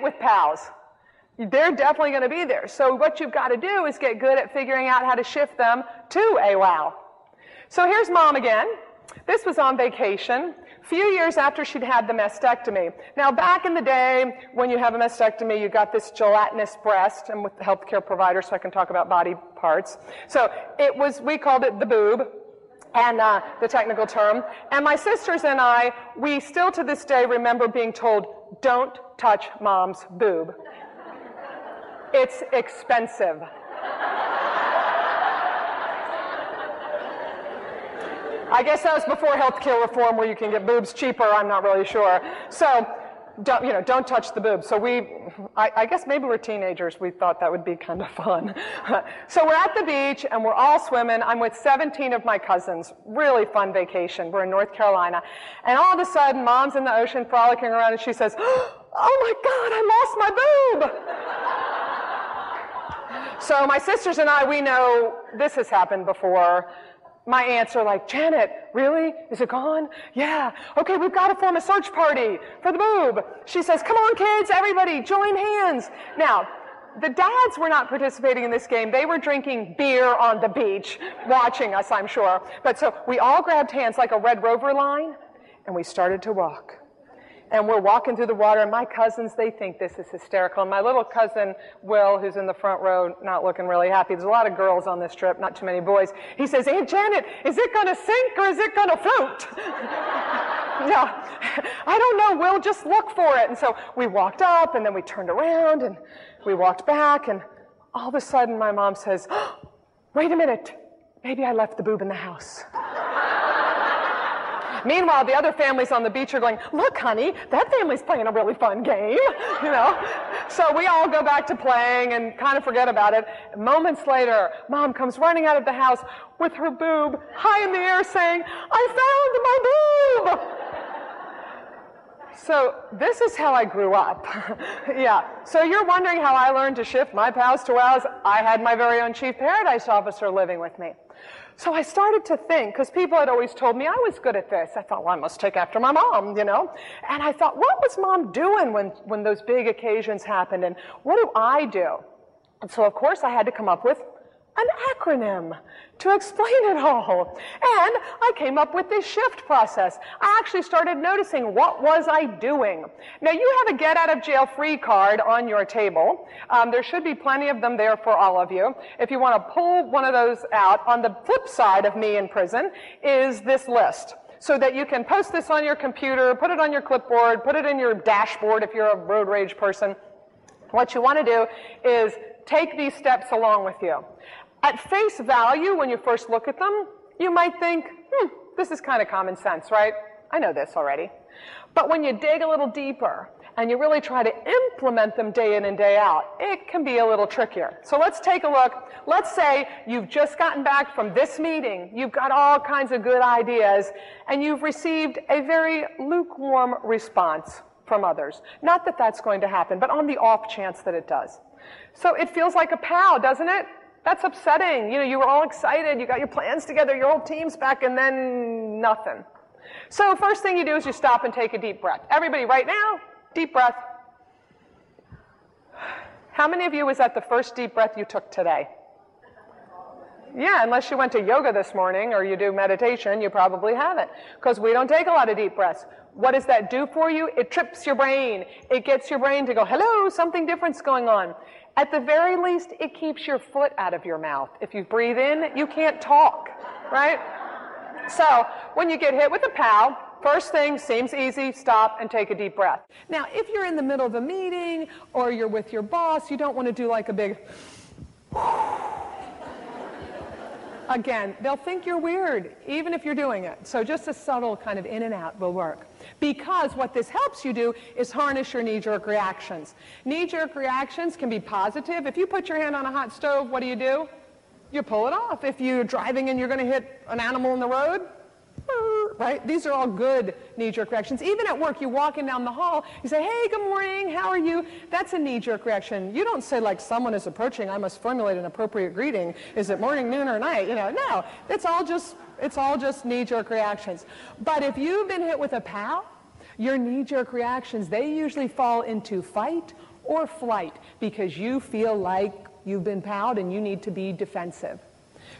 hit with pals. They're definitely going to be there. So what you've got to do is get good at figuring out how to shift them to a wow. So here's Mom again. This was on vacation, a few years after she'd had the mastectomy. Now, back in the day, when you have a mastectomy, you got this gelatinous breast. I'm with the healthcare provider, so I can talk about body parts. So we called it the boob, and the technical term. And my sisters and I, we still to this day remember being told, don't touch Mom's boob. It's expensive. I guess that was before healthcare reform where you can get boobs cheaper, I'm not really sure. So, don't touch the boobs. So I guess maybe we're teenagers, we thought that would be kind of fun. So we're at the beach and we're all swimming. I'm with 17 of my cousins. Really fun vacation. We're in North Carolina. And all of a sudden, Mom's in the ocean frolicking around and she says, oh my God, I lost my boob. So my sisters and I, we know this has happened before. My aunts are like, Janet, really? Is it gone? Yeah. Okay, we've got to form a search party for the boob. She says, come on, kids, everybody, join hands. Now, the dads were not participating in this game. They were drinking beer on the beach, watching us, I'm sure. But so we all grabbed hands like a Red Rover line, and we started to walk. And we're walking through the water, and my cousins, they think this is hysterical. And my little cousin, Will, who's in the front row, not looking really happy. There's a lot of girls on this trip, not too many boys. He says, Aunt Janet, is it going to sink or is it going to float? Yeah, I don't know, Will, just look for it. And so we walked up, and then we turned around, and we walked back, and all of a sudden my mom says, wait a minute, maybe I left the boob in the house. Meanwhile, the other families on the beach are going, look, honey, that family's playing a really fun game, So we all go back to playing and kind of forget about it. Moments later, Mom comes running out of the house with her boob high in the air saying, I found my boob! So this is how I grew up. Yeah. So you're wondering how I learned to shift my pals to wows. I had my very own chief paradise officer living with me. So I started to think, because people had always told me I was good at this. I thought, well, I must take after my mom, And I thought, what was Mom doing when those big occasions happened? And what do I do? And so, of course, I had to come up with an acronym to explain it all. And I came up with this shift process. I actually started noticing what was I doing. Now, you have a get-out-of-jail-free card on your table. There should be plenty of them there for all of you. If you want to pull one of those out, on the flip side of me in prison is this list, so that you can post this on your computer, put it on your clipboard, put it in your dashboard if you're a road rage person. What you want to do is take these steps along with you. At face value, when you first look at them, you might think, this is kind of common sense, right? I know this already. But when you dig a little deeper and you really try to implement them day in and day out, it can be a little trickier. So let's take a look. Let's say you've just gotten back from this meeting. You've got all kinds of good ideas, and you've received a very lukewarm response from others. Not that that's going to happen, but on the off chance that it does. So it feels like a pow, doesn't it? That's upsetting. You were all excited. You got your plans together. Your whole team's back, and then nothing. So first thing you do is you stop and take a deep breath. Everybody right now, deep breath. How many of you was that the first deep breath you took today? Yeah, unless you went to yoga this morning or you do meditation, you probably haven't, because we don't take a lot of deep breaths. What does that do for you? It trips your brain. It gets your brain to go, hello, something different's going on. At the very least, it keeps your foot out of your mouth. If you breathe in, you can't talk, right? So when you get hit with a pow, first thing, seems easy, stop and take a deep breath. Now, if you're in the middle of a meeting or you're with your boss, you don't want to do like a big Again, they'll think you're weird, even if you're doing it. So just a subtle kind of in and out will work. Because what this helps you do is harness your knee-jerk reactions. Knee-jerk reactions can be positive. If you put your hand on a hot stove, what do? You pull it off. If you're driving and you're going to hit an animal in the road, right? These are all good knee-jerk reactions. Even at work, you're walking down the hall, you say, hey, good morning, how are you? That's a knee-jerk reaction. You don't say, like, someone is approaching, I must formulate an appropriate greeting. Is it morning, noon, or night? No. It's all just knee-jerk reactions. But if you've been hit with a POW, your knee-jerk reactions, they usually fall into fight Or flight, because you feel like you've been powed and you need to be defensive.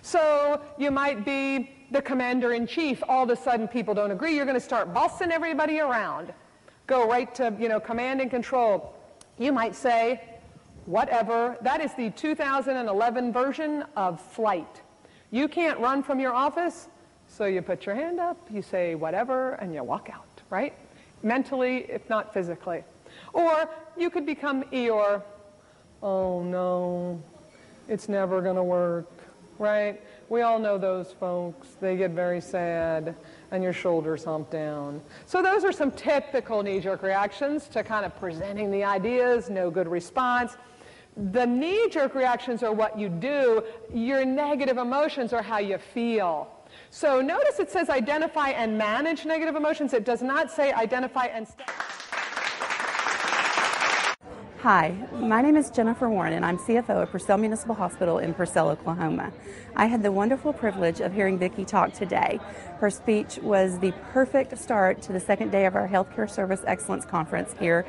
So you might be the commander-in-chief. All of a sudden people don't agree. You're going to start bossing everybody around. Go right to, command and control. You might say, whatever. That is the 2011 version of flight. You can't run from your office, so you put your hand up, you say whatever, and you walk out, right? Mentally, if not physically. Or you could become Eeyore. Oh no, it's never going to work, right? We all know those folks. They get very sad, and your shoulders hump down. So those are some typical knee-jerk reactions to kind of presenting the ideas, no good response. The knee-jerk reactions are what you do. Your negative emotions are how you feel. So notice it says identify and manage negative emotions. It does not say identify and study. Hi, my name is Jennifer Warren and I'm CFO at Purcell Municipal Hospital in Purcell, Oklahoma. I had the wonderful privilege of hearing Vicki talk today. Her speech was the perfect start to the second day of our Healthcare Service Excellence Conference here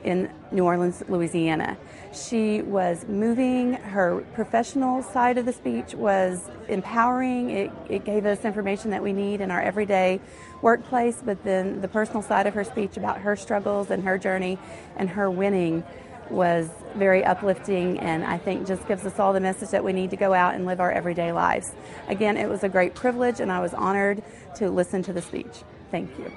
in New Orleans, Louisiana. She was moving. Her professional side of the speech was empowering. It gave us information that we need in our everyday workplace, but then the personal side of her speech about her struggles and her journey and her winning was very uplifting, and I think just gives us all the message that we need to go out and live our everyday lives. Again, it was a great privilege, and I was honored to listen to the speech. Thank you.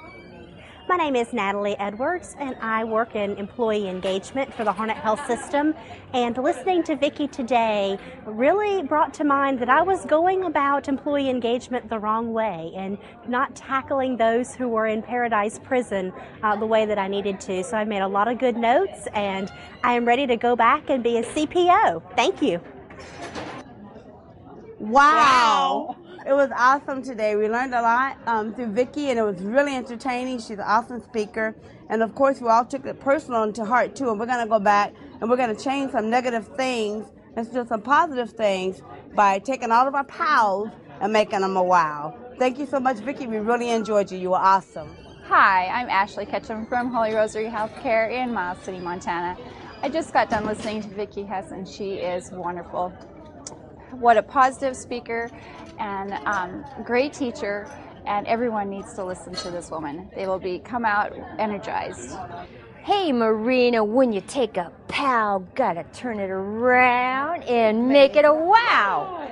My name is Natalie Edwards, and I work in employee engagement for the Harnett Health System. And listening to Vicki today really brought to mind that I was going about employee engagement the wrong way and not tackling those who were in Paradise Prison the way that I needed to. So I made a lot of good notes, and I am ready to go back and be a CPO. Thank you. Wow. It was awesome today. We learned a lot through Vicki, and it was really entertaining. She's an awesome speaker. And of course, we all took it personal and to heart too. And we're going to go back and we're going to change some negative things and do some positive things by taking all of our pals and making them a wow. Thank you so much, Vicki. We really enjoyed you. You were awesome. Hi, I'm Ashley Ketchum from Holy Rosary Healthcare in Miles City, Montana. I just got done listening to Vicki Hess, and she is wonderful. What a positive speaker and great teacher, and everyone needs to listen to this woman. They will come out energized. Hey Marina, when you take a pal, gotta turn it around and make it a wow.